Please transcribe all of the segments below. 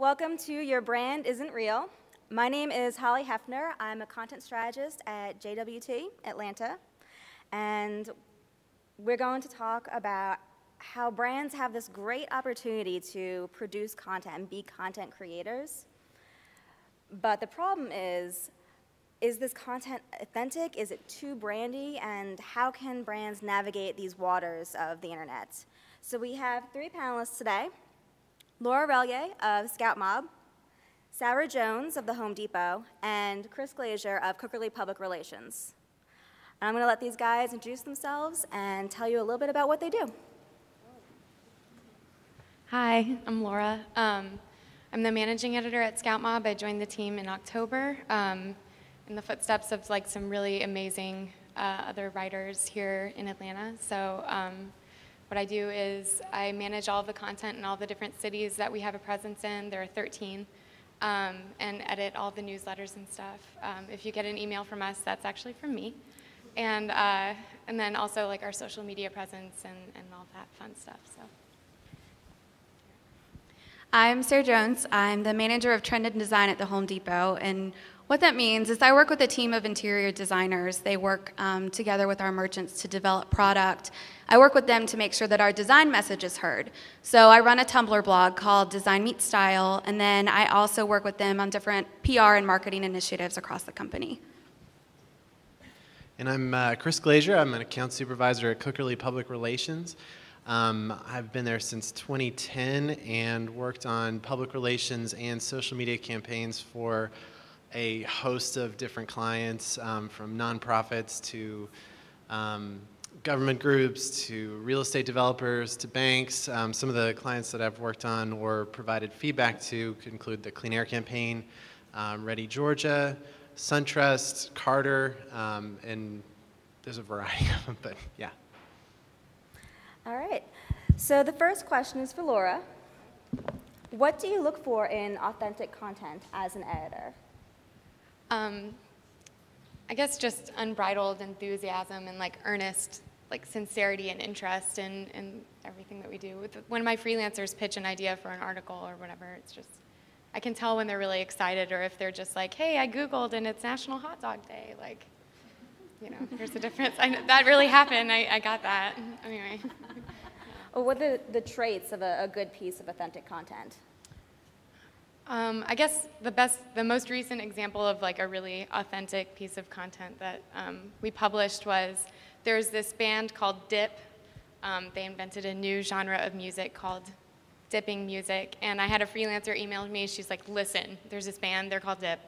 Welcome to Your Brand Isn't Real. My name is Holly Hefner. I'm a content strategist at JWT, Atlanta. And we're going to talk about how brands have this great opportunity to produce content and be content creators. But the problem is this content authentic? Is it too brandy? And how can brands navigate these waters of the internet? So we have three panelists today. Laura Relyea of Scoutmob, Sarah Jones of the Home Depot, and Chris Glazier of Cookerly Public Relations. And I'm going to let these guys introduce themselves and tell you a little bit about what they do. Hi, I'm Laura. I'm the managing editor at Scoutmob. I joined the team in October in the footsteps of some really amazing other writers here in Atlanta. So what I do is I manage all of the content in all the different cities that we have a presence in. There are 13, and edit all the newsletters and stuff. If you get an email from us, that's actually from me. And then also our social media presence and all that fun stuff. So. I'm Sarah Jones. I'm the manager of trend and design at the Home Depot, and what that means is I work with a team of interior designers. They work together with our merchants to develop product. I work with them to make sure that our design message is heard. So I run a Tumblr blog called Design Meets Style, and then I also work with them on different PR and marketing initiatives across the company. And I'm Chris Glazier. I'm an account supervisor at Cookerly Public Relations. I've been there since 2010 and worked on public relations and social media campaigns for a host of different clients, from nonprofits to government groups to real estate developers to banks. Some of the clients that I've worked on or provided feedback to could include the Clean Air Campaign, Ready Georgia, SunTrust, Carter, and there's a variety of them, but yeah. All right. So the first question is for Laura. What do you look for in authentic content as an editor? I guess just unbridled enthusiasm and earnest, sincerity and interest in everything that we do. When my freelancers pitch an idea for an article or whatever, it's just, I can tell when they're really excited or if they're just hey, I Googled and it's National Hot Dog Day. Here's the difference. That really happened. I got that. Anyway. Well, what are the traits of a good piece of authentic content? I guess the most recent example of a really authentic piece of content that we published was there's this band called Dip. They invented a new genre of music called dipping music, and I had a freelancer email me. She's like, "Listen, there's this band. They're called Dip,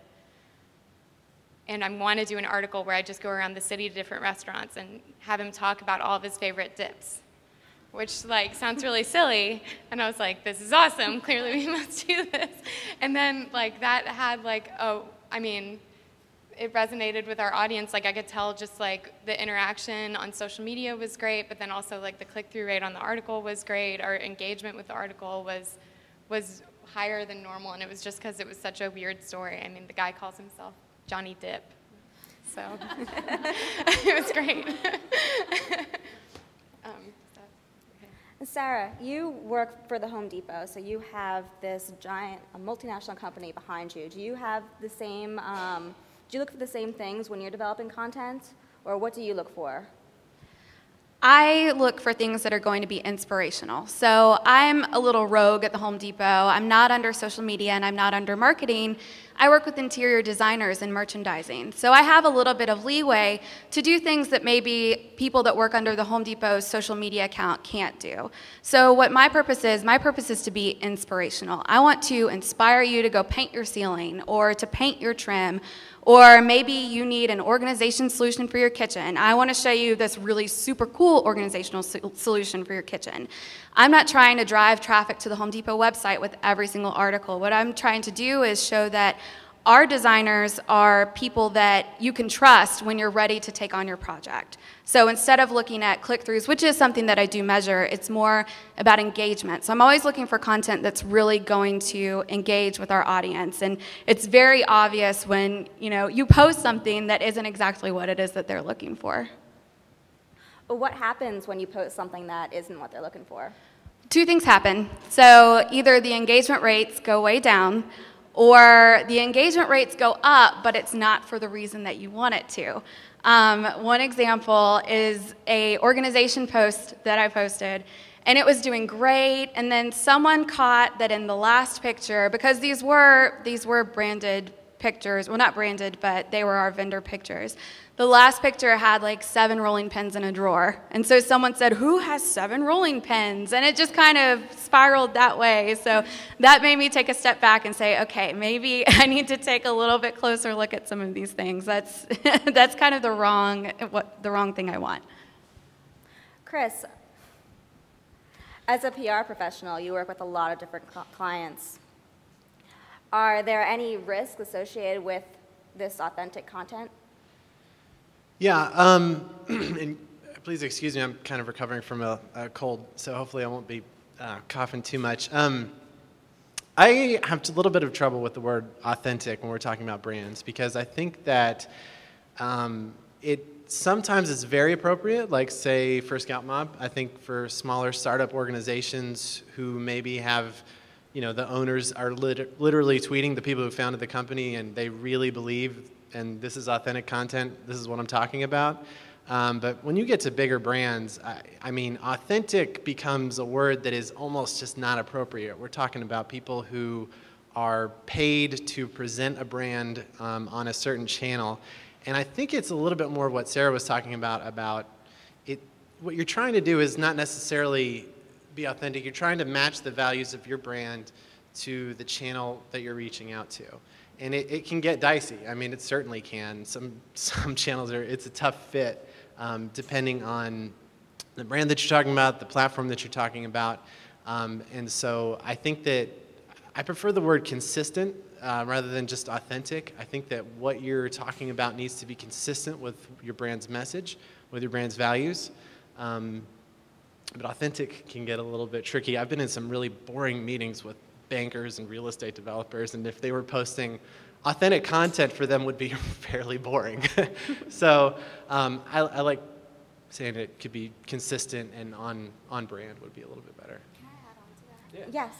and I want to do an article where I just go around the city to different restaurants and have him talk about all of his favorite dips." Which sounds really silly, and I was like, this is awesome, clearly we must do this. And then that had it resonated with our audience. I could tell just the interaction on social media was great, but then also the click-through rate on the article was great. Our engagement with the article was higher than normal, and it was just because it was such a weird story. I mean, the guy calls himself Johnny Dip, so it was great. Sarah, you work for the Home Depot, so you have this giant multinational company behind you. Do you have the same, do you look for the same things when you're developing content, or what do you look for? I look for things that are going to be inspirational. So I'm a little rogue at the Home Depot. I'm not under social media and I'm not under marketing. I work with interior designers and merchandising. So I have a little bit of leeway to do things that maybe people that work under the Home Depot's social media account can't do. So what my purpose is to be inspirational. I want to inspire you to go paint your ceiling or to paint your trim, or maybe you need an organization solution for your kitchen. I want to show you this really super cool organizational solution for your kitchen. I'm not trying to drive traffic to the Home Depot website with every single article. What I'm trying to do is show that our designers are people that you can trust when you're ready to take on your project. So instead of looking at click-throughs, which is something that I do measure, it's more about engagement. So I'm always looking for content that's really going to engage with our audience. And it's very obvious when you post something that isn't exactly what it is that they're looking for. What happens when you post something that isn't what they're looking for? two things happen. So either the engagement rates go way down, or the engagement rates go up, but it's not for the reason that you want it to. One example is a organization post that I posted, and it was doing great, and then someone caught that in the last picture, because these were branded pictures, well, not branded, but they were our vendor pictures. The last picture had like 7 rolling pins in a drawer. And so someone said, who has 7 rolling pins? And it just kind of spiraled that way. So that made me take a step back and say, okay, maybe I need to take a little bit closer look at some of these things. That's, that's kind of the wrong thing I want. Chris, as a PR professional, you work with a lot of different clients. Are there any risks associated with this authentic content? Yeah, and please excuse me, I'm kind of recovering from a cold, so hopefully I won't be coughing too much. I have a little bit of trouble with the word authentic when we're talking about brands, because I think that sometimes it's very appropriate, like say for Scoutmob. I think for smaller startup organizations who maybe have, you know, the owners are literally tweeting the people who founded the company and they really believe, and this is authentic content, this is what I'm talking about. But when you get to bigger brands, I mean, authentic becomes a word that is almost just not appropriate. We're talking about people who are paid to present a brand on a certain channel. And I think it's a little bit more what Sarah was talking about it. What you're trying to do is not necessarily be authentic. You're trying to match the values of your brand to the channel that you're reaching out to. And it can get dicey. I mean, it certainly can. Some channels it's a tough fit depending on the brand that you're talking about, the platform that you're talking about. And so I think that I prefer the word consistent rather than just authentic. I think that what you're talking about needs to be consistent with your brand's message, with your brand's values. But authentic can get a little bit tricky. I've been in some really boring meetings with bankers and real estate developers, and if they were posting authentic content, for them would be fairly boring. So I like saying it could be consistent and on brand would be a little bit better. Can I add on to that? Yeah. Yes.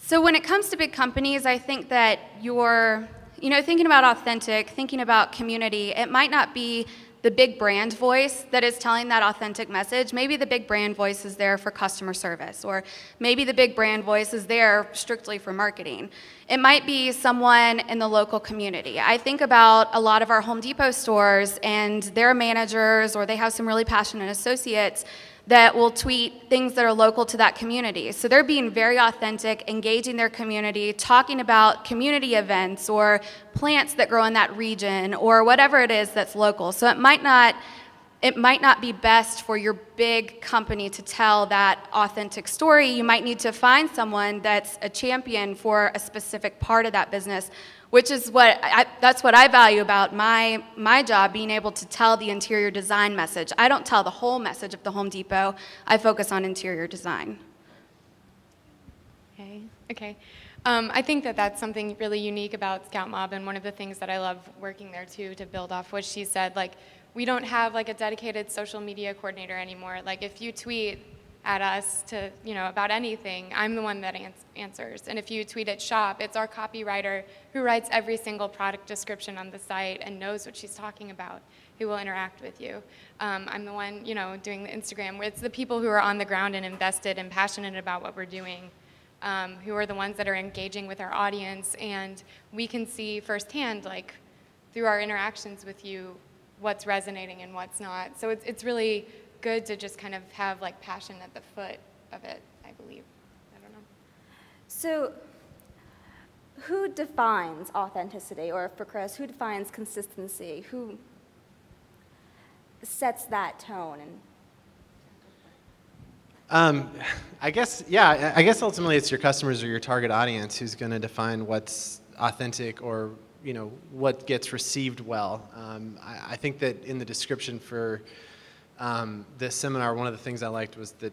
So when it comes to big companies, I think that you're, thinking about authentic, thinking about community, it might not be the big brand voice that is telling that authentic message. Maybe the big brand voice is there for customer service, or maybe the big brand voice is there strictly for marketing. It might be someone in the local community. I think about a lot of our Home Depot stores and their managers, or they have some really passionate associates that will tweet things that are local to that community. So they're being very authentic, engaging their community, talking about community events or plants that grow in that region or whatever it is that's local. So it might not be best for your big company to tell that authentic story. You might need to find someone that's a champion for a specific part of that business, which is that's what I value about my job, being able to tell the interior design message. I don't tell the whole message of the Home Depot. I focus on interior design. Okay. I think that that's something really unique about Scoutmob, and one of the things that I love working there too, to build off what she said, like, we don't have like a dedicated social media coordinator anymore. Like, if you tweet at us to, about anything, I'm the one that answers. And if you tweet at shop, it's our copywriter who writes every single product description on the site and knows what she's talking about, who will interact with you. I'm the one, doing the Instagram, where it's the people who are on the ground and invested and passionate about what we're doing, who are the ones that are engaging with our audience, and we can see firsthand, like, through our interactions with you, what's resonating and what's not. So it's really good to just kind of have like passion at the foot of it, I believe. I don't know. So who defines authenticity, or for Chris, who defines consistency? Who sets that tone? I guess ultimately it's your customers or your target audience who's going to define what's authentic or what gets received well. I think that in the description for this seminar, one of the things I liked was that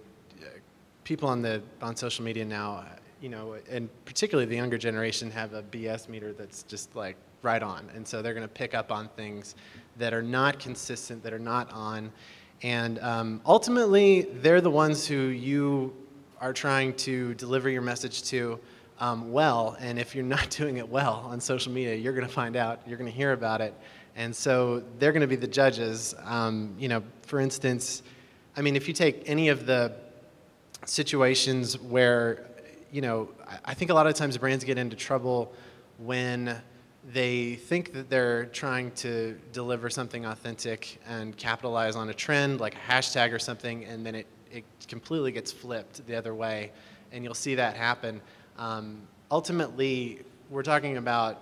people on social media now, and particularly the younger generation, have a BS meter that's just like right on, and so they're going to pick up on things that are not consistent, that are not on, and ultimately they're the ones who you are trying to deliver your message to well, and if you're not doing it well on social media, you're going to find out, you're going to hear about it, and so they're going to be the judges. You know, for instance, I mean, if you take any of the situations where, you know, I think a lot of times brands get into trouble when they think that they're trying to deliver something authentic and capitalize on a trend like a hashtag or something, and then it completely gets flipped the other way, and you'll see that happen. Ultimately, we're talking about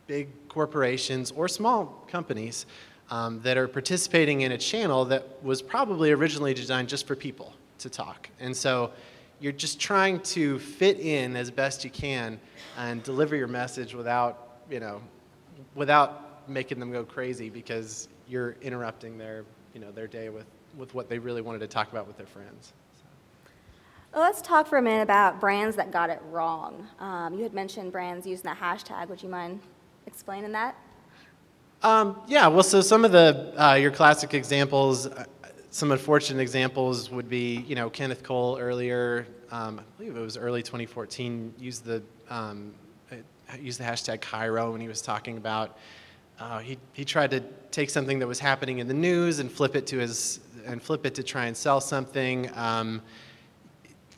big corporations or small companies that are participating in a channel that was probably originally designed just for people to talk. And so you're just trying to fit in as best you can and deliver your message without, you know, without making them go crazy because you're interrupting their, you know, their day with what they really wanted to talk about with their friends. Well, let's talk for a minute about brands that got it wrong. You had mentioned brands using that hashtag. Would you mind explaining that? Yeah, well, so some of the your classic examples, some unfortunate examples would be, you know, Kenneth Cole earlier, I believe it was early 2014, used the hashtag Cairo when he was talking about, he tried to take something that was happening in the news and flip it to try and sell something.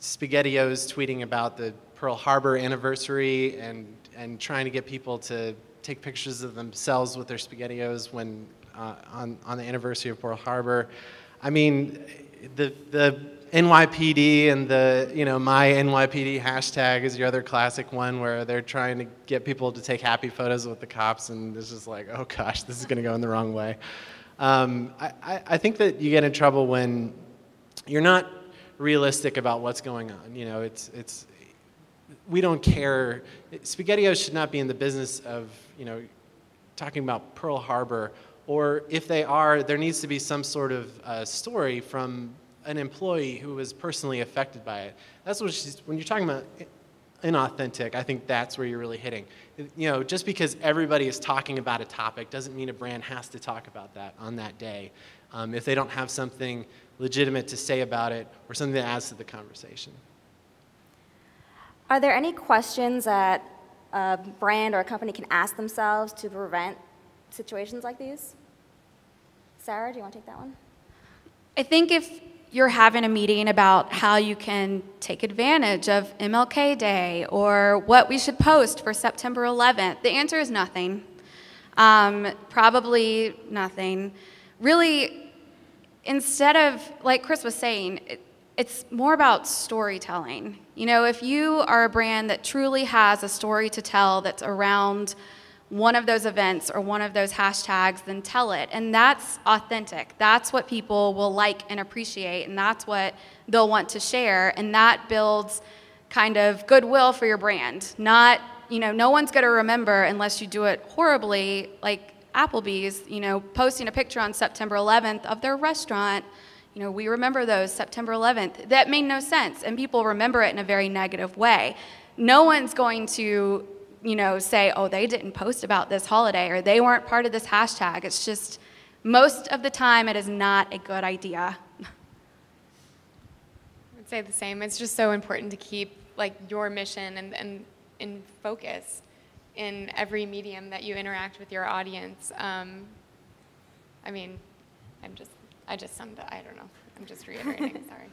SpaghettiOs tweeting about the Pearl Harbor anniversary and trying to get people to take pictures of themselves with their SpaghettiOs when on the anniversary of Pearl Harbor. I mean, the NYPD and the, you know, my NYPD hashtag is your other classic one where they're trying to get people to take happy photos with the cops, and it's just like, oh gosh, this is going to go in the wrong way. I think that you get in trouble when you're not realistic about what's going on. You know, we don't care. SpaghettiOs should not be in the business of, you know, talking about Pearl Harbor, or if they are, there needs to be some sort of story from an employee who was personally affected by it. That's what when you're talking about inauthentic, I think that's where you're really hitting. You know, just because everybody is talking about a topic doesn't mean a brand has to talk about that on that day. If they don't have something legitimate to say about it or something that adds to the conversation. Are there any questions that a brand or a company can ask themselves to prevent situations like these? Sarah, do you want to take that one? I think if you're having a meeting about how you can take advantage of MLK Day or what we should post for September 11th, the answer is nothing. Probably nothing. Really, instead of, like Chris was saying, it's more about storytelling. You know, if you are a brand that truly has a story to tell that's around one of those events or one of those hashtags, then tell it. And that's authentic. That's what people will like and appreciate, and that's what they'll want to share. And that builds kind of goodwill for your brand. Not, you know, no one's going to remember unless you do it horribly, like Applebee's, you know, posting a picture on September 11th of their restaurant. You know, we remember those September 11th. That made no sense, and people remember it in a very negative way. No one's going to, you know, say, oh, they didn't post about this holiday or they weren't part of this hashtag. It's just, most of the time, it is not a good idea. I would say the same. It's just so important to keep, like, your mission and in focus in every medium that you interact with your audience. I mean, I just summed up, I don't know. I'm just reiterating, sorry.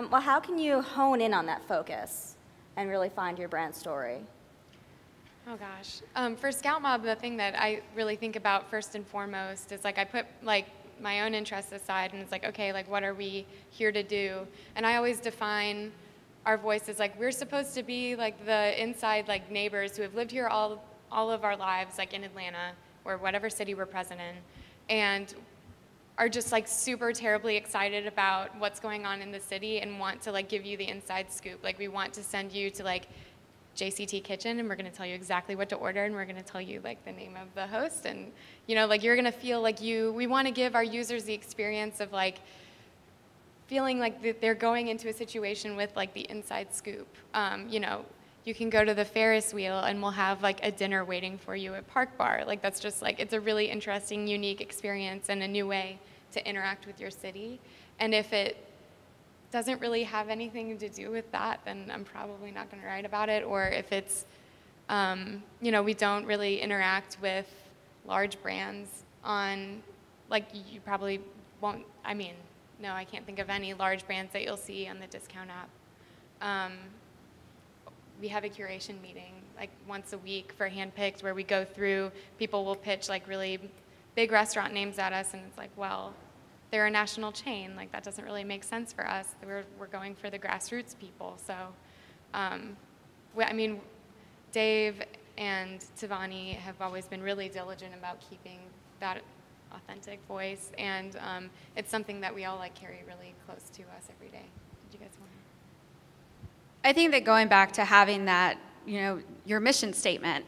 Well, how can you hone in on that focus and really find your brand story? Oh gosh. For Scoutmob, the thing that I really think about first and foremost is, like, I put, like, my own interests aside, and it's like, okay, like, what are we here to do? And I always define our voice as, like, we're supposed to be, like, the inside, like, neighbors who have lived here all of our lives, like, in Atlanta or whatever city we're present in, and are just, like, super terribly excited about what's going on in the city and want to, like, give you the inside scoop. Like, we want to send you to, like, JCT Kitchen, and we're going to tell you exactly what to order, and we're going to tell you, like, the name of the host, and, you know, like, you're going to feel like we want to give our users the experience of, like, feeling like they're going into a situation with, like, the inside scoop. You know, you can go to the Ferris wheel and we'll have, like, a dinner waiting for you at Park Bar. Like, that's just, like, it's a really interesting, unique experience and a new way to interact with your city. And if it doesn't really have anything to do with that, then I'm probably not going to write about it. Or if it's, you know, we don't really interact with large brands on, like, you probably won't, I mean, no, I can't think of any large brands that you'll see on the discount app. We have a curation meeting like once a week for Handpicked, where we go through, people will pitch like really big restaurant names at us, and it's like, well, they're a national chain, like that doesn't really make sense for us. We're going for the grassroots people. So, I mean, Dave and Tivani have always been really diligent about keeping that authentic voice, and it's something that we all like carry really close to us every day. Did you guys want to? I think that going back to having that, you know, your mission statement,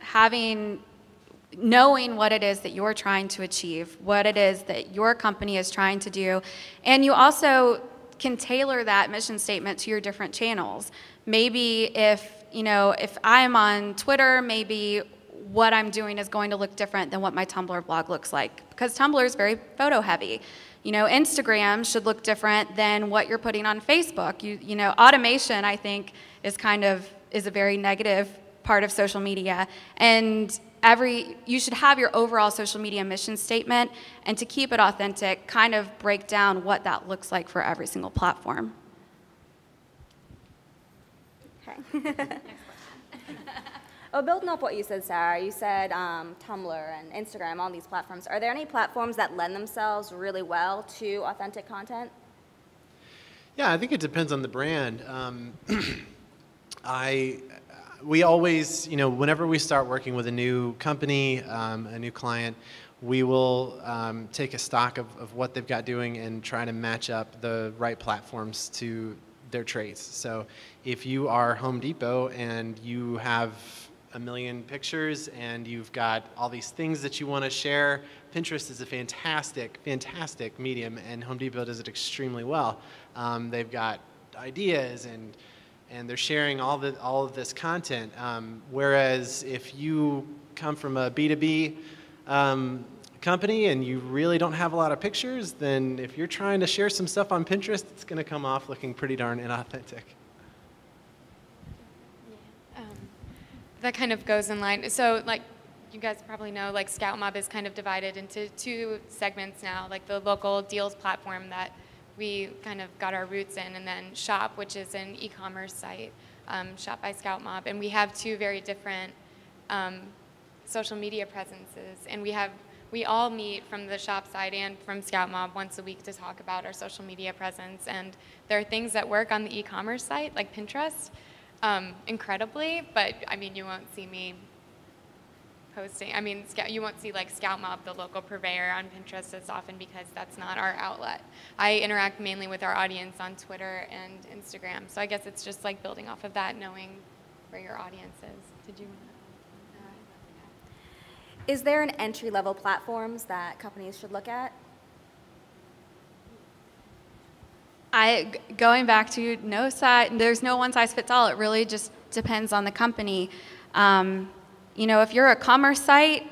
knowing what it is that you're trying to achieve, what it is that your company is trying to do, and you also can tailor that mission statement to your different channels. Maybe if I'm on Twitter, maybe what I'm doing is going to look different than what my Tumblr blog looks like, because Tumblr is very photo heavy. You know, Instagram should look different than what you're putting on Facebook. You know, automation, I think, is a very negative part of social media, and you should have your overall social media mission statement, and to keep it authentic, kind of break down what that looks like for every single platform. Okay. Oh, building off what you said, Sarah, you said Tumblr and Instagram, all these platforms. Are there any platforms that lend themselves really well to authentic content? Yeah, I think it depends on the brand. We always, you know, whenever we start working with a new company, a new client, we will take a stock of what they've got doing and try to match up the right platforms to their traits. So if you are Home Depot and you have 1 million pictures and you've got all these things that you want to share, Pinterest is a fantastic, fantastic medium, and Home Depot does it extremely well. They've got ideas and they're sharing all of this content. Whereas if you come from a B2B company and you really don't have a lot of pictures, then if you're trying to share some stuff on Pinterest, it's going to come off looking pretty darn inauthentic. That kind of goes in line. So, like, you guys probably know, like, Scoutmob is kind of divided into 2 segments now, like the local deals platform that we kind of got our roots in, and then Shop, which is an e-commerce site, Shop by Scoutmob. And we have 2 very different social media presences, and we all meet from the Shop side and from Scoutmob once a week to talk about our social media presence. And there are things that work on the e-commerce site, like Pinterest, incredibly, but I mean, you won't see me posting. I mean, you won't see like Scoutmob, the local purveyor, on Pinterest as often because that's not our outlet. I interact mainly with our audience on Twitter and Instagram, so I guess it's just like building off of that, knowing where your audience is. Did you? Is there an entry-level platforms that companies should look at? Going back to there's no one size fits all. It really just depends on the company. You know, if you're a commerce site,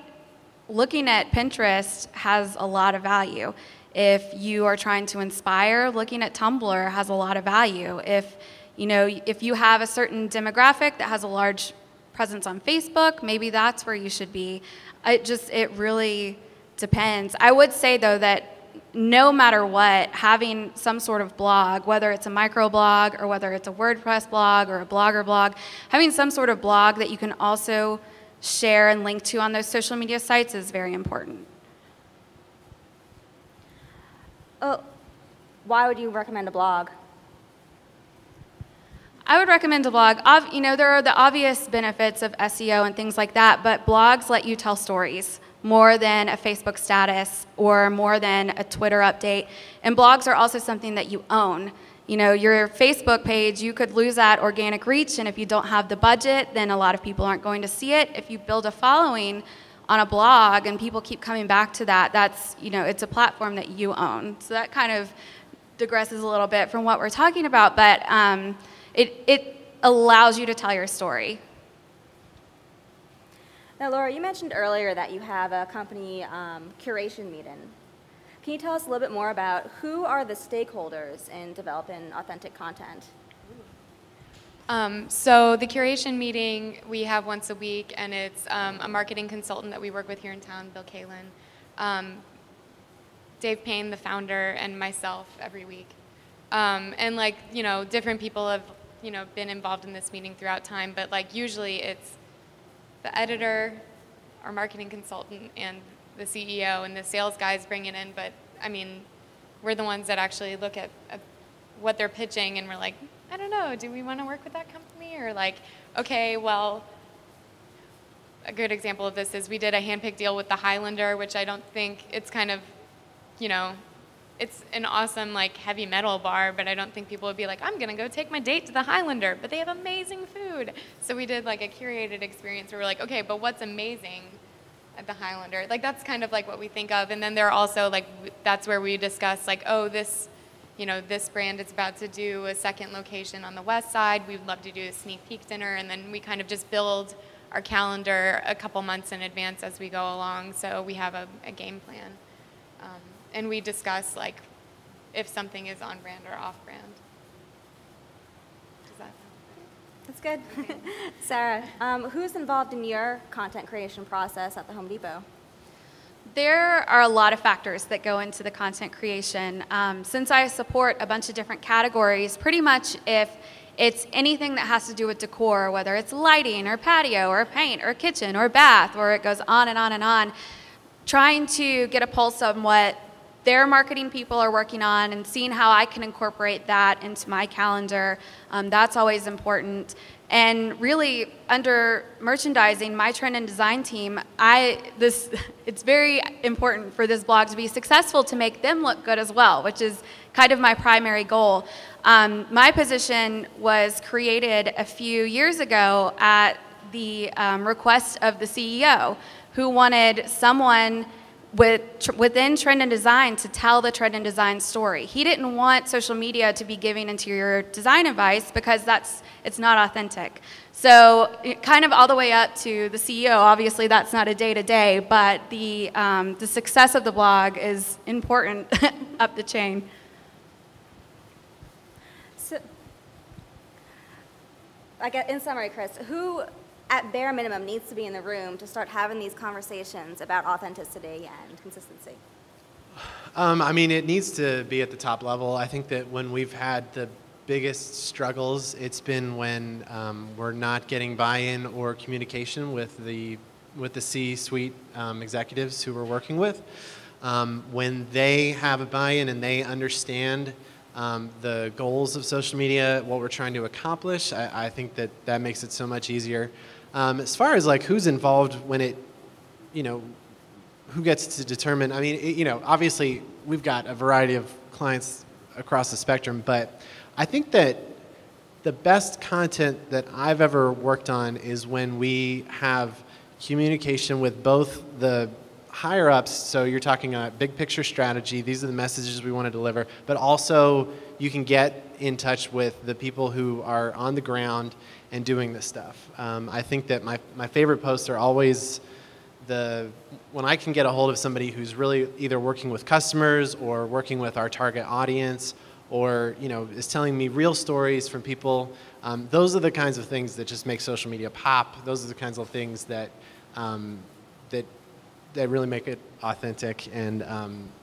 looking at Pinterest has a lot of value. If you are trying to inspire, looking at Tumblr has a lot of value. If you have a certain demographic that has a large presence on Facebook, maybe that's where you should be. It really depends. I would say though that no matter what, having some sort of blog, whether it's a microblog or whether it's a WordPress blog or a Blogger blog, having some sort of blog that you can also share and link to on those social media sites is very important. Oh, why would you recommend a blog? I would recommend a blog. You know, there are the obvious benefits of SEO and things like that, but blogs let you tell stories more than a Facebook status or more than a Twitter update. And blogs are also something that you own. You know, your Facebook page, you could lose that organic reach, and if you don't have the budget, then a lot of people aren't going to see it. If you build a following on a blog and people keep coming back to that, that's, you know, it's a platform that you own. So that kind of digresses a little bit from what we're talking about, but it allows you to tell your story. Now, Laura, you mentioned earlier that you have a company Curation Meeting. Can you tell us a little bit more about who are the stakeholders in developing authentic content? So the Curation Meeting we have once a week, and it's a marketing consultant that we work with here in town, Bill Kalin, Dave Payne, the founder, and myself every week. And like, you know, different people have, you know, been involved in this meeting throughout time, but like usually it's the editor, our marketing consultant, and the CEO, and the sales guys bring it in, but I mean, we're the ones that actually look at what they're pitching, and we're like, I don't know, do we want to work with that company? Or like, okay, well, a good example of this is we did a handpicked deal with the Highlander, which I don't think, it's kind of, you know, it's an awesome like heavy metal bar, but I don't think people would be like, I'm gonna go take my date to the Highlander, but they have amazing food. So we did like a curated experience where we're like, okay, but what's amazing at the Highlander? Like that's kind of like what we think of. And then there are also like, that's where we discuss like, oh, this, you know, this brand is about to do a second location on the west side. We'd love to do a sneak peek dinner. And then we kind of just build our calendar a couple months in advance as we go along. So we have a game plan. And we discuss like if something is on brand or off brand. Does that That's good. Sarah, who's involved in your content creation process at the Home Depot? There are a lot of factors that go into the content creation. Since I support a bunch of different categories, pretty much if it's anything that has to do with decor, whether it's lighting or patio or paint or kitchen or bath, or it goes on and on and on, trying to get a pulse on what their marketing people are working on and seeing how I can incorporate that into my calendar, that's always important. And really, under merchandising, my trend and design team, it's very important for this blog to be successful to make them look good as well, which is kind of my primary goal. My position was created a few years ago at the request of the CEO, who wanted someone within trend and design to tell the trend and design story. He didn't want social media to be giving interior design advice because it's not authentic. So kind of all the way up to the CEO, obviously that's not a day-to-day, but the success of the blog is important up the chain. So, I guess in summary, Chris, who at bare minimum needs to be in the room to start having these conversations about authenticity and consistency? I mean, it needs to be at the top level. I think that when we've had the biggest struggles, it's been when we're not getting buy-in or communication with the C-suite executives who we're working with. When they have a buy-in and they understand the goals of social media, what we're trying to accomplish, I think that makes it so much easier. As far as like who's involved when it, you know, who gets to determine, I mean, you know, obviously we've got a variety of clients across the spectrum, but I think that the best content that I've ever worked on is when we have communication with both the higher ups, so you're talking a big picture strategy, these are the messages we want to deliver, but also you can get in touch with the people who are on the ground and doing this stuff. I think that my favorite posts are always when I can get a hold of somebody who's really either working with customers or working with our target audience, or you know, is telling me real stories from people. Those are the kinds of things that just make social media pop. Those are the kinds of things that that really make it authentic. And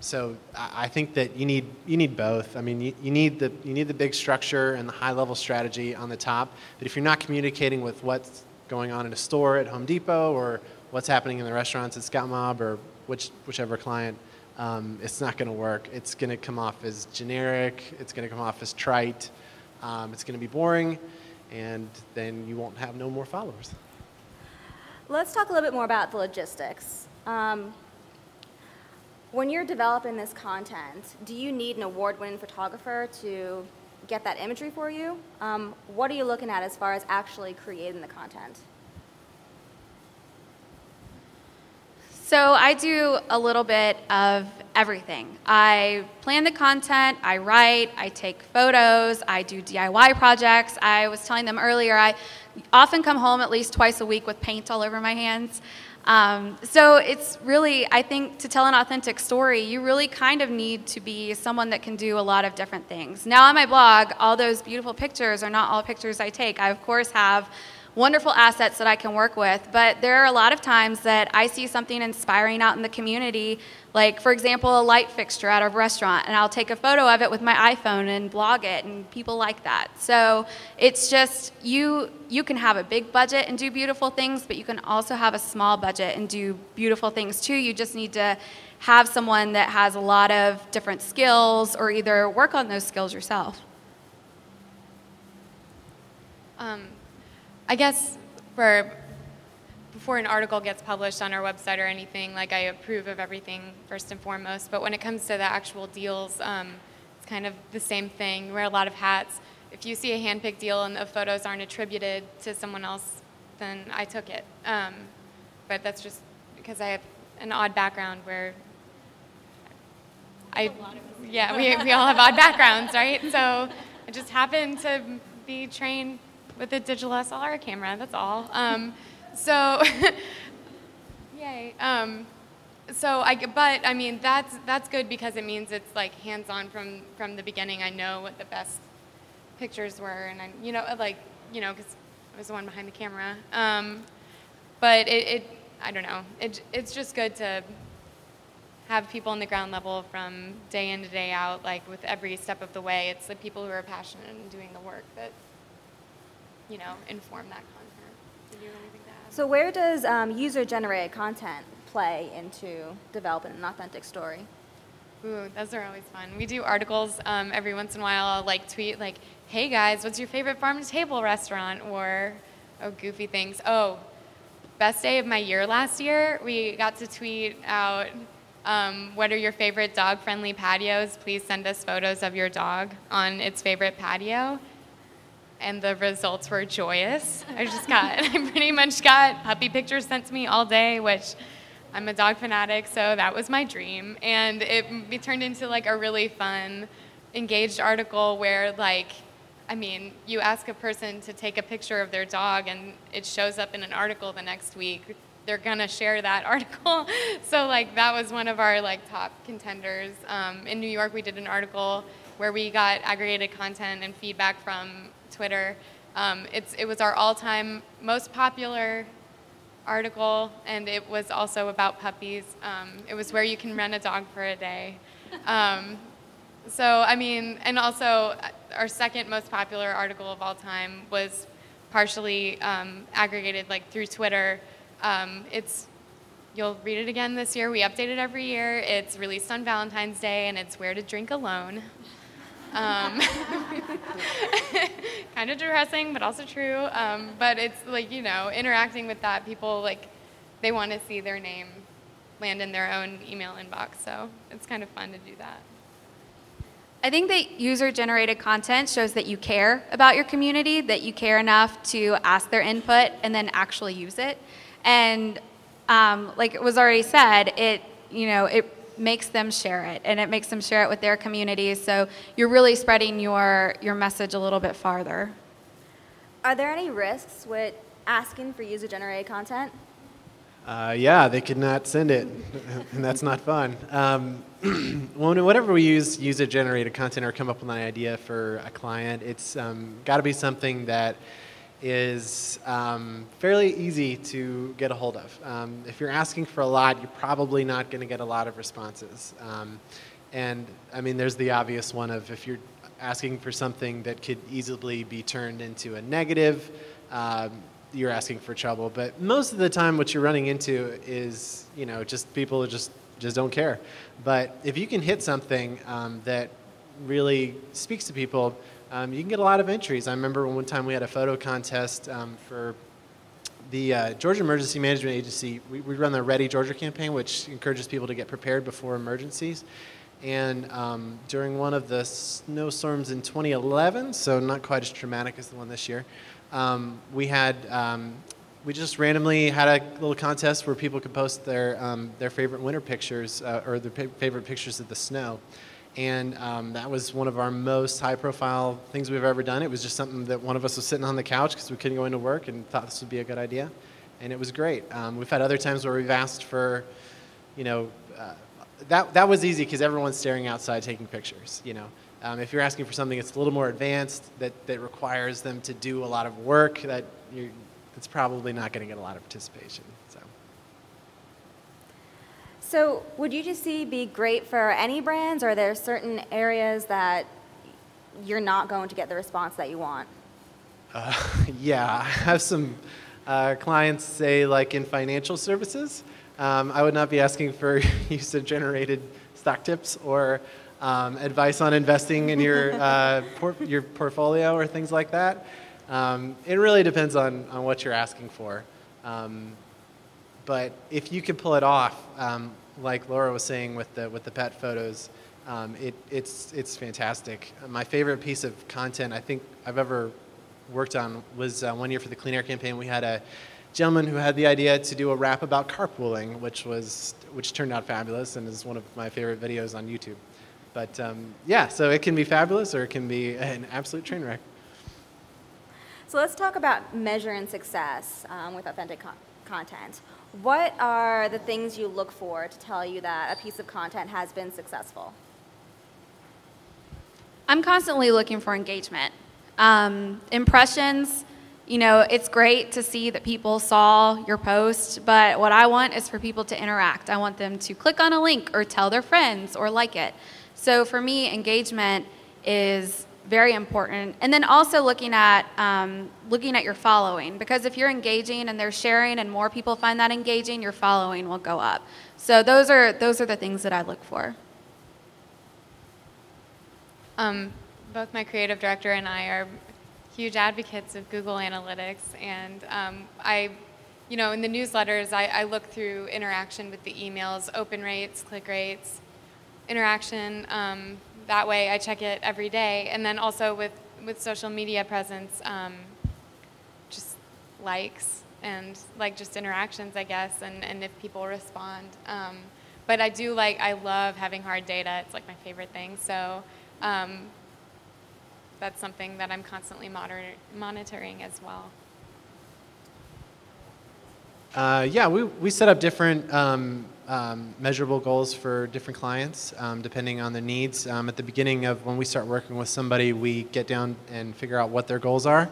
so I think that you need both. I mean, you need the big structure and the high level strategy on the top. But if you're not communicating with what's going on in a store at Home Depot or what's happening in the restaurants at Scoutmob or whichever client, it's not going to work. It's going to come off as generic. It's going to come off as trite. It's going to be boring, and then you won't have no more followers. Let's talk a little bit more about the logistics. When you're developing this content, do you need an award-winning photographer to get that imagery for you? What are you looking at as far as actually creating the content? So I do a little bit of everything. I plan the content, I write, I take photos, I do DIY projects. I was telling them earlier, I often come home at least twice a week with paint all over my hands. So it's really, I think, to tell an authentic story, you really kind of need to be someone that can do a lot of different things. Now on my blog, all those beautiful pictures are not all pictures I take. I, of course, have wonderful assets that I can work with, but there are a lot of times that I see something inspiring out in the community, like, for example, a light fixture at a restaurant, and I'll take a photo of it with my iPhone and blog it, and people like that. So it's just, you can have a big budget and do beautiful things, but you can also have a small budget and do beautiful things too. You just need to have someone that has a lot of different skills, or either work on those skills yourself. I guess before an article gets published on our website or anything, like, I approve of everything first and foremost. But when it comes to the actual deals, it's kind of the same thing. You wear a lot of hats. If you see a hand-picked deal and the photos aren't attributed to someone else, then I took it. But that's just because I have an odd background where we all have odd backgrounds, right? So I just happen to be trained with a digital SLR camera, that's all. So, yay. But I mean, that's good because it means it's like hands-on from the beginning. I know what the best pictures were, and because I was the one behind the camera. But I don't know. It's just good to have people on the ground level from day in to day out, like, with every step of the way. It's the people who are passionate and doing the work that, inform that content. Did you have anything to add? So where does user-generated content play into developing an authentic story? Ooh, those are always fun. We do articles every once in a while. I'll, like, tweet, like, hey guys, what's your favorite farm-to-table restaurant? Or, goofy things. Best day of my year last year, we got to tweet out, what are your favorite dog-friendly patios? Please send us photos of your dog on its favorite patio. And the results were joyous. I pretty much got puppy pictures sent to me all day, which I'm a dog fanatic, so that was my dream. And it turned into, like, a really fun, engaged article where, like, you ask a person to take a picture of their dog and it shows up in an article the next week. They're gonna share that article. So, like, that was one of our, like, top contenders. In New York, we did an article where we got aggregated content and feedback from Twitter. It was our all-time most popular article, and it was also about puppies. It was where you can rent a dog for a day. And also our second most popular article of all time was partially aggregated, like, through Twitter. You'll read it again this year. We update it every year. It's released on Valentine's Day, and it's Where to Drink Alone. Kind of depressing, but also true. But it's, like, interacting with that, people, like, they want to see their name land in their own email inbox, so it's kind of fun to do that. I think that user-generated content shows that you care about your community, that you care enough to ask their input and then actually use it. And like it was already said, it makes them share it, and it makes them share it with their communities. So you're really spreading your message a little bit farther. Are there any risks with asking for user-generated content? Yeah, they could not send it, and that's not fun. Whenever we use user-generated content or come up with an idea for a client, it's got to be something that is fairly easy to get a hold of. If you're asking for a lot, you're probably not going to get a lot of responses. And I mean, there's the obvious one of if you're asking for something that could easily be turned into a negative, you're asking for trouble. But most of the time what you're running into is, just people who just don't care. But if you can hit something that really speaks to people, you can get a lot of entries. I remember one time we had a photo contest for the Georgia Emergency Management Agency. We run the Ready Georgia campaign, which encourages people to get prepared before emergencies. And during one of the snowstorms in 2011, so not quite as traumatic as the one this year, we just randomly had a little contest where people could post their favorite winter pictures or their favorite pictures of the snow. And that was one of our most high-profile things we've ever done. It was just something that one of us was sitting on the couch because we couldn't go into work and thought this would be a good idea. And it was great. We've had other times where we've asked for, you know, that was easy because everyone's staring outside taking pictures, you know. If you're asking for something that's a little more advanced, that requires them to do a lot of work, it's probably not going to get a lot of participation. So would UGC be great for any brands, or are there certain areas that you're not going to get the response that you want? Yeah, I have some clients say, like in financial services, I would not be asking for user-generated stock tips or advice on investing in your portfolio or things like that. It really depends on what you're asking for. But if you could pull it off, like Laura was saying with the pet photos, it's fantastic. My favorite piece of content I think I've ever worked on was one year for the Clean Air campaign. We had a gentleman who had the idea to do a rap about carpooling, which turned out fabulous and is one of my favorite videos on YouTube. But yeah, so it can be fabulous or it can be an absolute train wreck. So let's talk about measuring success with authentic content. What are the things you look for to tell you that a piece of content has been successful? I'm constantly looking for engagement. Impressions, you know, it's great to see that people saw your post, but what I want is for people to interact. I want them to click on a link or tell their friends or like it. So for me, engagement is very important. And then also looking at your following, because if you're engaging and they're sharing and more people find that engaging, your following will go up. So those are the things that I look for. Both my creative director and I are huge advocates of Google Analytics, and you know, in the newsletters, I look through interaction with the emails, open rates, click rates, interaction. That way I check it every day. And then also with social media presence, just likes and just interactions, I guess, and if people respond. But I love having hard data. It's like my favorite thing. So that's something that I'm constantly monitoring as well. Yeah, we set up different measurable goals for different clients depending on their needs. At the beginning of when we start working with somebody, we get down and figure out what their goals are.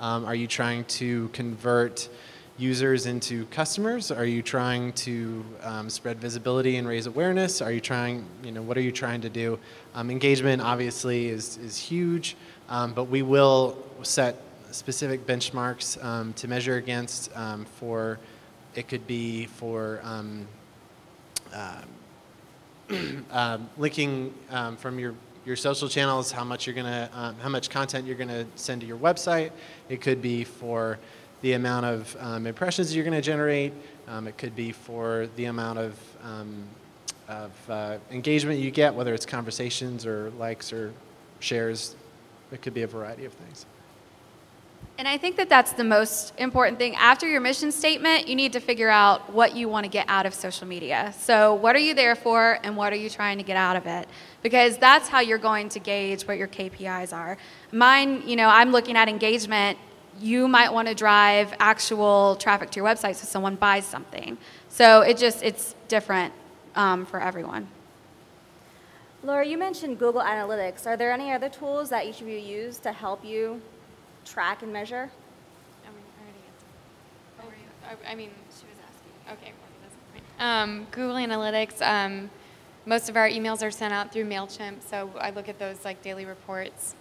Are you trying to convert users into customers? Are you trying to spread visibility and raise awareness? Are you trying, you know, what are you trying to do? Engagement obviously is huge, but we will set specific benchmarks to measure against for. It could be for linking from your social channels, how much content you're gonna send to your website. It could be for the amount of impressions you're gonna generate. It could be for the amount of engagement you get, whether it's conversations or likes or shares. It could be a variety of things. And I think that that's the most important thing. After your mission statement, you need to figure out what you want to get out of social media. So what are you there for and what are you trying to get out of it? Because that's how you're going to gauge what your KPIs are. Mine, you know, I'm looking at engagement. You might want to drive actual traffic to your website so someone buys something. So it's different for everyone. Laura, you mentioned Google Analytics. Are there any other tools that each of you use to help you track and measure? I mean, she was asking. Okay, well, that's Google Analytics. Most of our emails are sent out through MailChimp, so I look at those like daily reports.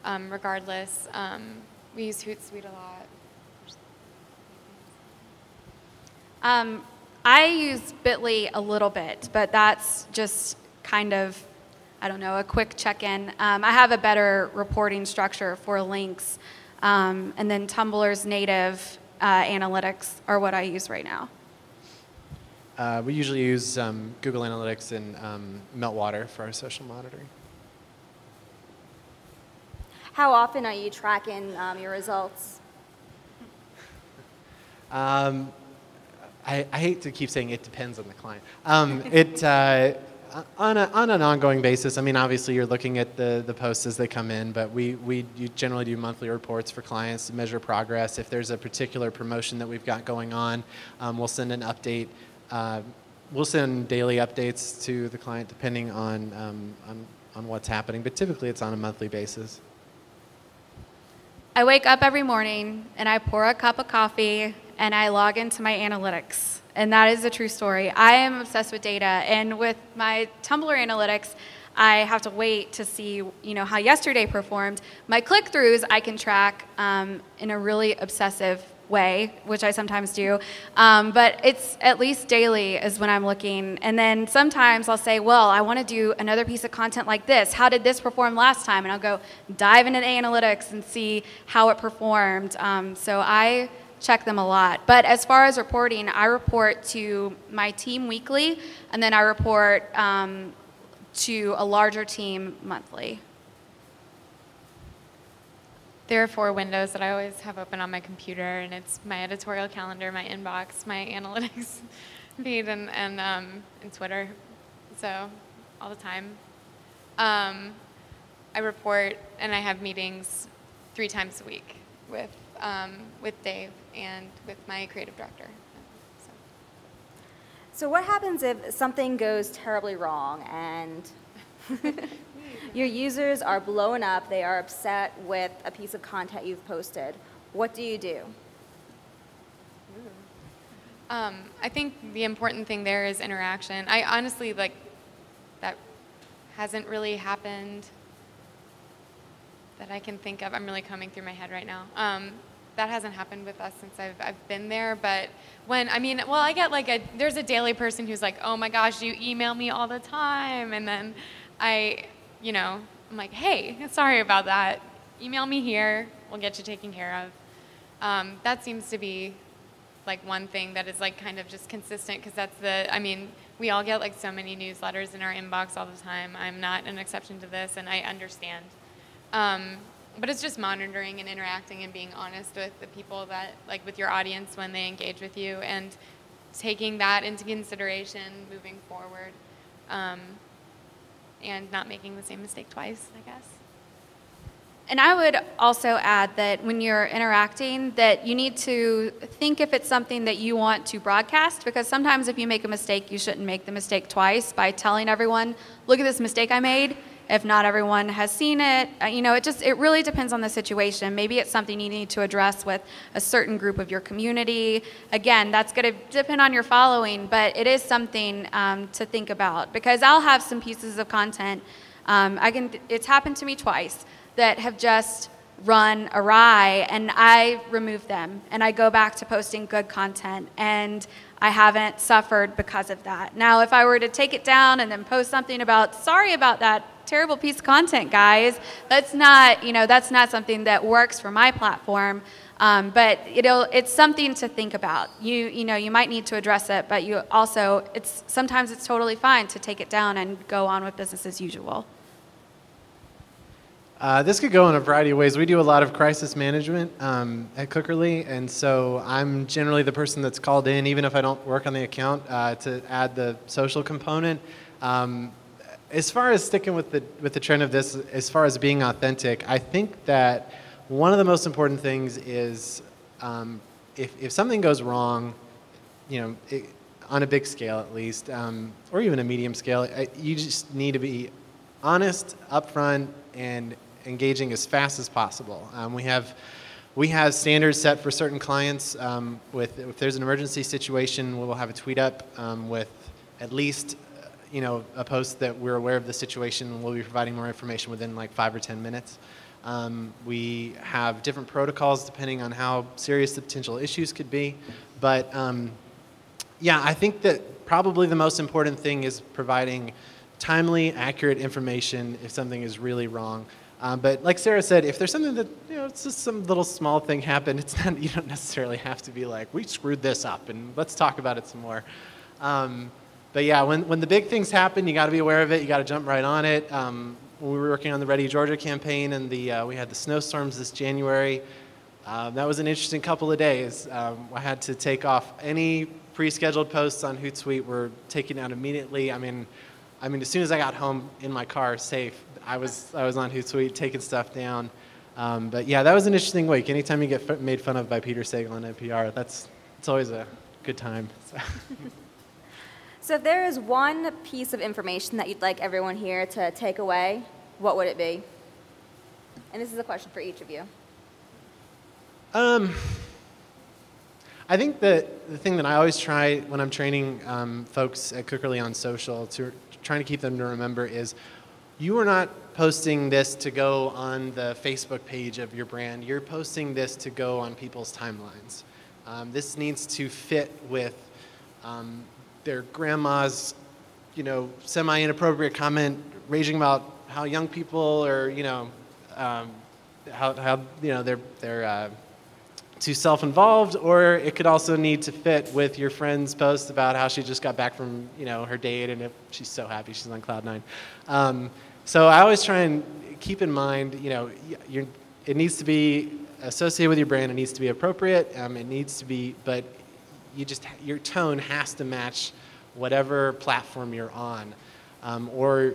Regardless, we use Hootsuite a lot. I use Bitly a little bit, but that's just kind of, I don't know, a quick check-in. I have a better reporting structure for links, and then Tumblr's native analytics are what I use right now. We usually use Google Analytics and Meltwater for our social monitoring. How often are you tracking your results? I hate to keep saying it depends on the client. on an ongoing basis. I mean, obviously you're looking at the posts as they come in, but we generally do monthly reports for clients to measure progress. If there's a particular promotion that we've got going on, we'll send an update. We'll send daily updates to the client depending on what's happening, but typically it's on a monthly basis. I wake up every morning and I pour a cup of coffee and I log into my analytics. And that is a true story. I am obsessed with data, and with my Tumblr analytics, I have to wait to see, how yesterday performed. My click-throughs I can track in a really obsessive way, which I sometimes do, but it's at least daily is when I'm looking. And then sometimes I'll say, well, I want to do another piece of content like this. How did this perform last time? And I'll go dive into the analytics and see how it performed. So I check them a lot. But as far as reporting, I report to my team weekly, and then I report to a larger team monthly. There are 4 windows that I always have open on my computer, and it's my editorial calendar, my inbox, my analytics feed, and Twitter. So all the time. I report, and I have meetings 3 times a week with Dave and with my creative director. So what happens if something goes terribly wrong and your users are blowing up, they are upset with a piece of content you've posted? What do you do? I think the important thing there is interaction. I honestly, that hasn't really happened that I can think of. I'm really coming through my head right now. That hasn't happened with us since I've been there, but I get there's a daily person who's like, oh my gosh, you email me all the time, and then I'm like, hey, sorry about that. Email me here, we'll get you taken care of. That seems to be one thing that is kind of just consistent, because we all get so many newsletters in our inbox all the time. I'm not an exception to this, and I understand. But it's just monitoring and interacting and being honest with the people that, with your audience when they engage with you, and taking that into consideration moving forward, and not making the same mistake twice, I guess. And I would also add that when you're interacting, that you need to think if it's something that you want to broadcast, because sometimes if you make a mistake, you shouldn't make the mistake twice by telling everyone, look at this mistake I made. If not everyone has seen it, it really depends on the situation. Maybe it's something you need to address with a certain group of your community. Again, that's going to depend on your following, but it is something to think about, because I'll have some pieces of content. It's happened to me twice that have just run awry, and I remove them and I go back to posting good content, and I haven't suffered because of that. Now, if I were to take it down and then post something about, sorry about that terrible piece of content, guys, that's not something that works for my platform. But it's something to think about. You might need to address it, but sometimes it's totally fine to take it down and go on with business as usual. This could go in a variety of ways. We do a lot of crisis management at Cookerly, and so I'm generally the person that's called in, even if I don't work on the account, to add the social component. As far as sticking with the trend of this, as far as being authentic, I think that one of the most important things is if something goes wrong, on a big scale at least, or even a medium scale, you just need to be honest, upfront, and engaging as fast as possible. We have standards set for certain clients. If there's an emergency situation, we'll have a tweet up with at least a post that we're aware of the situation, and we'll be providing more information within 5 or 10 minutes. We have different protocols depending on how serious the potential issues could be. But yeah, I think that probably the most important thing is providing timely, accurate information if something is really wrong. But like Sarah said, if there's something that, it's just some little small thing happened, it's not, you don't necessarily have to be like, we screwed this up and let's talk about it some more. But yeah, when the big things happen, you got to be aware of it. You got to jump right on it. When we were working on the Ready Georgia campaign, and we had the snowstorms this January, that was an interesting couple of days. I had to take off any pre-scheduled posts on Hootsuite were taken out immediately. I mean, as soon as I got home in my car safe, I was on Hootsuite taking stuff down. But yeah, that was an interesting week. Anytime you get made fun of by Peter Sagal on NPR, it's always a good time. So. So if there is one piece of information that you'd like everyone here to take away, what would it be? And this is a question for each of you. I think that the thing that I always try when I'm training folks at Cookerly on social, trying to keep them to remember is, you are not posting this to go on the Facebook page of your brand. You're posting this to go on people's timelines. This needs to fit with their grandma's, semi-inappropriate comment raging about how young people are, how they're too self-involved, or it could also need to fit with your friend's post about how she just got back from her date and she's so happy she's on cloud nine. So I always try and keep in mind, it needs to be associated with your brand. It needs to be appropriate. It needs to be, but your tone has to match whatever platform you're on, or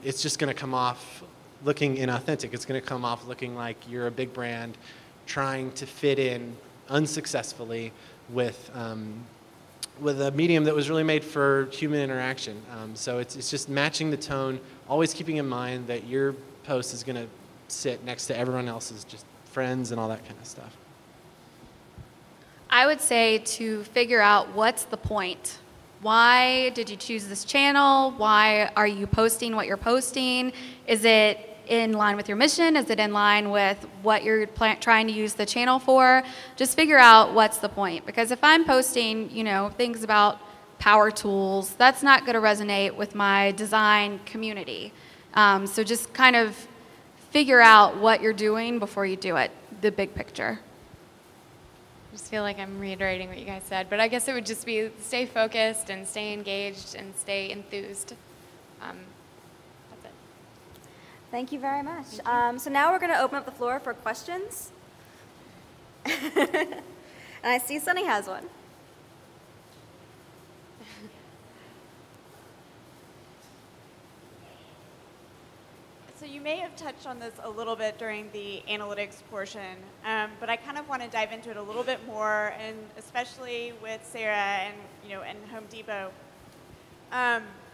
it's just going to come off looking inauthentic. It's going to come off looking like you're a big brand trying to fit in unsuccessfully with a medium that was really made for human interaction. So it's just matching the tone, always keeping in mind that your post is going to sit next to everyone else's, just friends and all that kind of stuff. I would say to figure out what's the point. Why did you choose this channel? Why are you posting what you're posting? Is it in line with your mission? Is it in line with what you're trying to use the channel for? Just figure out what's the point. Because if I'm posting, things about power tools, that's not going to resonate with my design community. So just kind of figure out what you're doing before you do it, the big picture. I just feel like I'm reiterating what you guys said, but I guess it would just be stay focused and stay engaged and stay enthused. That's it. Thank you very much. So now we're going to open up the floor for questions. And I see Sunny has one. So you may have touched on this a little bit during the analytics portion, but I kind of want to dive into it a little bit more, and especially with Sarah and and Home Depot.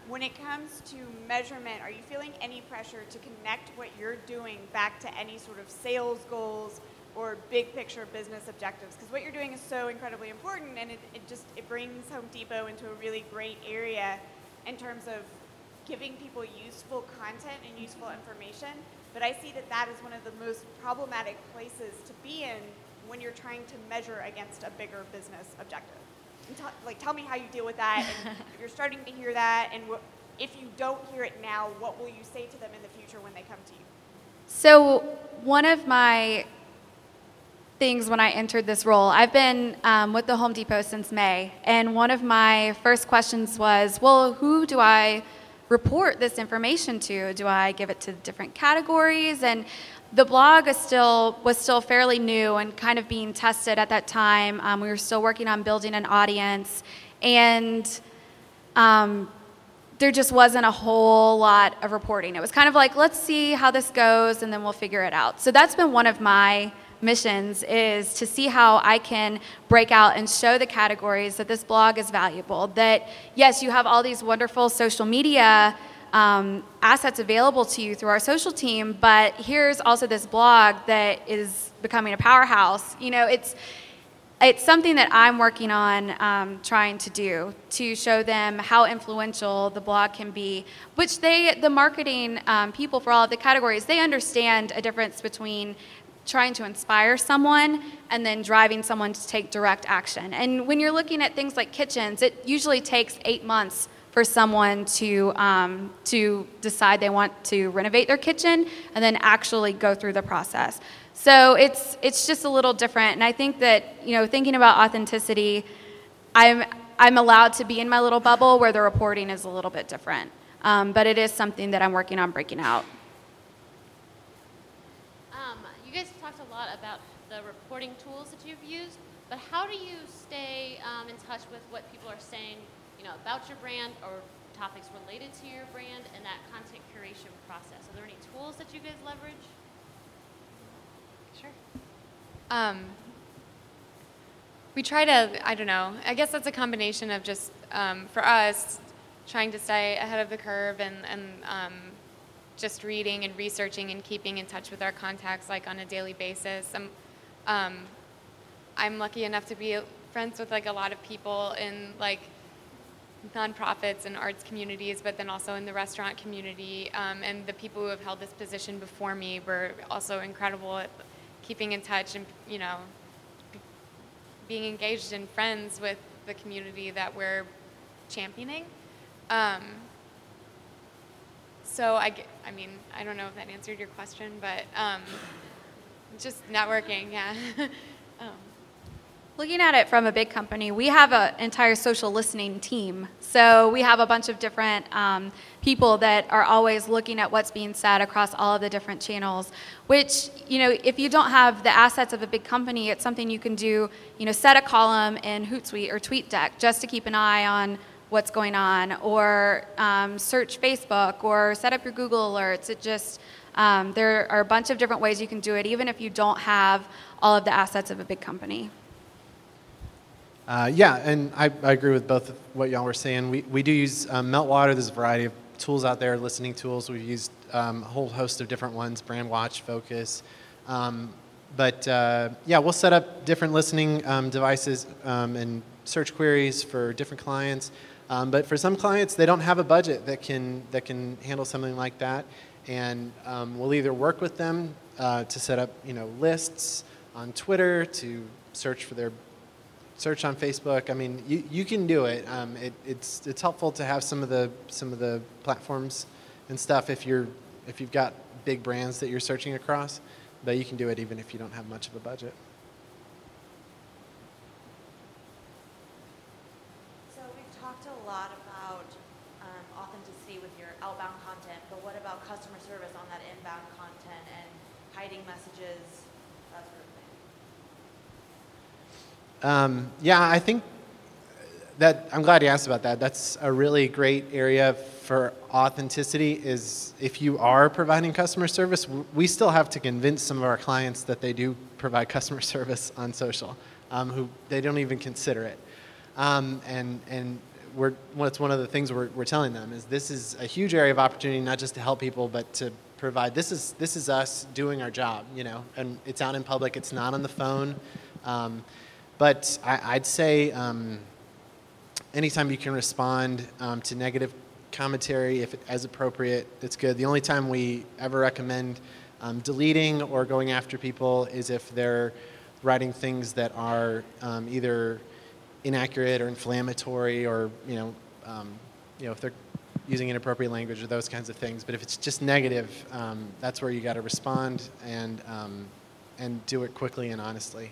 When it comes to measurement, are you feeling any pressure to connect what you're doing back to any sort of sales goals or big picture business objectives? Because what you're doing is so incredibly important, and it brings Home Depot into a really great area in terms of giving people useful content and useful information, but I see that is one of the most problematic places to be in when you're trying to measure against a bigger business objective. And tell me how you deal with that, and if you're starting to hear that, and if you don't hear it now, what will you say to them in the future when they come to you? So one of my things when I entered this role, I've been with the Home Depot since May, and one of my first questions was, well, who do I report this information to? Do I give it to different categories? And the blog was still fairly new and kind of being tested at that time. We were still working on building an audience, and there just wasn't a whole lot of reporting. It was kind of like, let's see how this goes, and then we'll figure it out. So that's been one of my missions, is to see how I can break out and show the categories that this blog is valuable. That, yes, you have all these wonderful social media assets available to you through our social team, but here's also this blog that is becoming a powerhouse. It's something that I'm working on trying to do, to show them how influential the blog can be, which the marketing people for all of the categories, they understand a difference between trying to inspire someone and then driving someone to take direct action. And when you're looking at things like kitchens, it usually takes 8 months for someone to decide they want to renovate their kitchen and then actually go through the process. So it's just a little different. And I think that, thinking about authenticity, I'm allowed to be in my little bubble where the reporting is a little bit different. But it is something that I'm working on breaking out. You guys talked a lot about the reporting tools that you've used, but how do you stay in touch with what people are saying, about your brand, or topics related to your brand and that content curation process? Are there any tools that you guys leverage? Sure. We try to, I don't know, I guess that's a combination of just, for us, trying to stay ahead of the curve and just reading and researching and keeping in touch with our contacts like on a daily basis. I'm lucky enough to be friends with like a lot of people in like nonprofits and arts communities, but then also in the restaurant community. And the people who have held this position before me were also incredible at keeping in touch and, you know, being engaged and friends with the community that we're championing. So I mean, I don't know if that answered your question, but just networking, yeah. Looking at it from a big company, we have an entire social listening team. So we have a bunch of different people that are always looking at what's being said across all of the different channels, which, you know, if you don't have the assets of a big company, it's something you can do, you know, set a column in Hootsuite or TweetDeck just to keep an eye on what's going on, or search Facebook, or set up your Google alerts. It just, there are a bunch of different ways you can do it, even if you don't have all of the assets of a big company. Yeah, and I agree with both of what y'all were saying. We do use Meltwater. There's a variety of tools out there, listening tools. We've used a whole host of different ones, Brandwatch, Focus. Yeah, we'll set up different listening devices and search queries for different clients. But for some clients, they don't have a budget that can handle something like that. And we'll either work with them to set up, you know, lists on Twitter, to search on Facebook. I mean, you can do it. It's helpful to have some of the platforms and stuff if you've got big brands that you're searching across. But you can do it even if you don't have much of a budget. So we've talked a lot about authenticity with your outbound content, but what about customer service on that inbound content and hiding messages, that sort of thing? Yeah, I think that I'm glad you asked about that. That's a really great area for authenticity. Is if you are providing customer service, we still have to convince some of our clients that they do provide customer service on social, who they don't even consider it. And it's one of the things we're telling them is this is a huge area of opportunity, not just to help people, but to provide. This is us doing our job, you know, and it's out in public. It's not on the phone. But I'd say anytime you can respond to negative commentary, if as appropriate, it's good. The only time we ever recommend deleting or going after people is if they're writing things that are either inaccurate or inflammatory, or if they're using inappropriate language or those kinds of things. But if it's just negative, that's where you got to respond and do it quickly and honestly.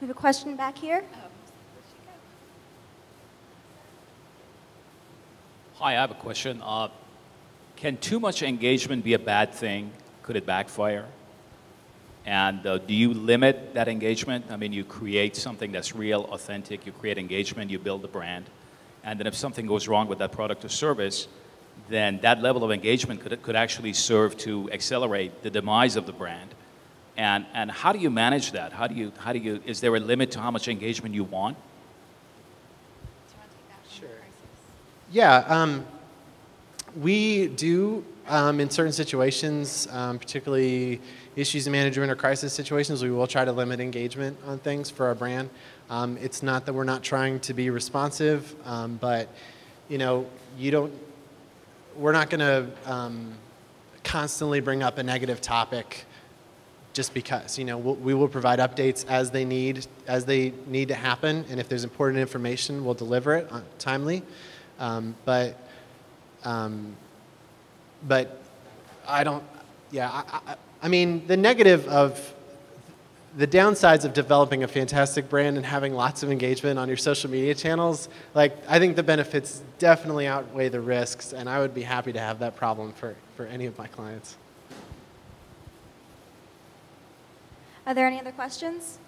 We have a question back here. Hi, I have a question. Can too much engagement be a bad thing? Could it backfire? And do you limit that engagement? I mean, you create something that's real, authentic, you create engagement, you build a brand, and then if something goes wrong with that product or service, then that level of engagement could actually serve to accelerate the demise of the brand. And how do you manage that? How do you, is there a limit to how much engagement you want? Sure. Yeah, we do, in certain situations, particularly issues management or crisis situations, we will try to limit engagement on things for our brand. It's not that we're not trying to be responsive, but you know, we're not going to constantly bring up a negative topic just because. You know, we will provide updates as they need to happen, and if there's important information, we'll deliver it timely. But I don't. Yeah, I mean, the downsides of developing a fantastic brand and having lots of engagement on your social media channels, like, I think the benefits definitely outweigh the risks, and I would be happy to have that problem for any of my clients. Are there any other questions?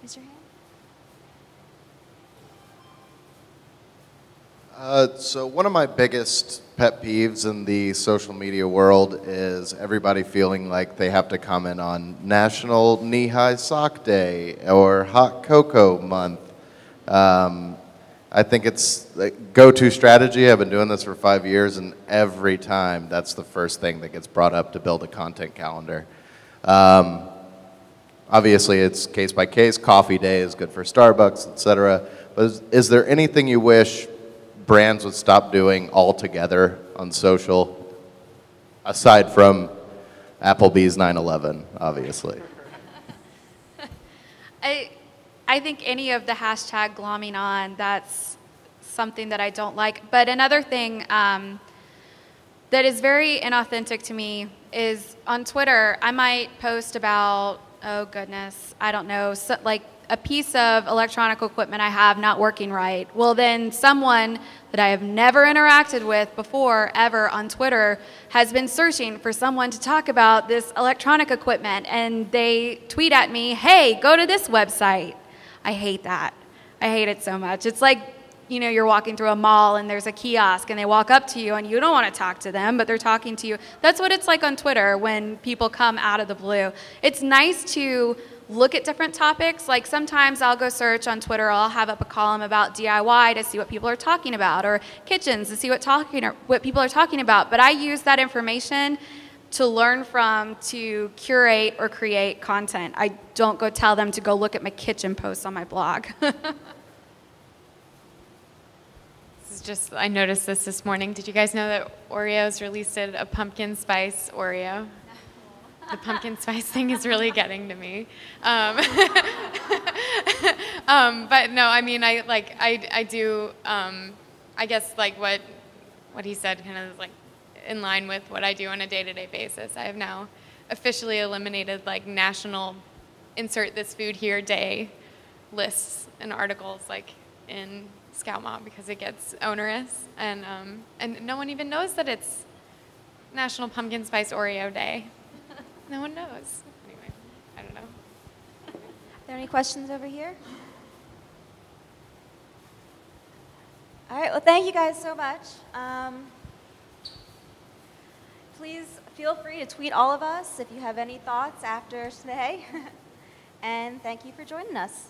Raise your hand. So one of my biggest pet peeves in the social media world is everybody feeling like they have to comment on National Knee-High Sock Day or Hot Cocoa Month. I think it's the go-to strategy. I've been doing this for 5 years, and every time that's the first thing that gets brought up to build a content calendar. Obviously, it's case by case. Coffee Day is good for Starbucks, etc. But is there anything you wish brands would stop doing altogether on social, aside from Applebee's 9/11, obviously? I think any of the hashtag glomming on, that's something that I don't like. But another thing that is very inauthentic to me is on Twitter, I might post about, oh goodness, I don't know, so, like a piece of electronic equipment I have not working right. Well, then someone that I have never interacted with before, ever on Twitter, has been searching for someone to talk about this electronic equipment, and they tweet at me, hey, go to this website. I hate that. I hate it so much. It's like, you know, you're walking through a mall and there's a kiosk and they walk up to you and you don't want to talk to them, but they're talking to you. That's what it's like on Twitter when people come out of the blue. It's nice to look at different topics. Like sometimes I'll go search on Twitter, I'll have up a column about DIY to see what people are talking about, or kitchens to see what people are talking about. But I use that information to learn from, to curate or create content. I don't go tell them to go look at my kitchen posts on my blog. Just, I noticed this morning. Did you guys know that Oreos released a pumpkin spice Oreo? The pumpkin spice thing is really getting to me. But no, I mean, I do, I guess like what he said kind of like in line with what I do on a day-to-day basis. I have now officially eliminated like national insert this food here day lists and articles like in Scoutmob because it gets onerous, and no one even knows that it's National Pumpkin Spice Oreo Day. No one knows. Anyway, I don't know. Are there any questions over here? All right, well, thank you guys so much. Please feel free to tweet all of us if you have any thoughts after today. And thank you for joining us.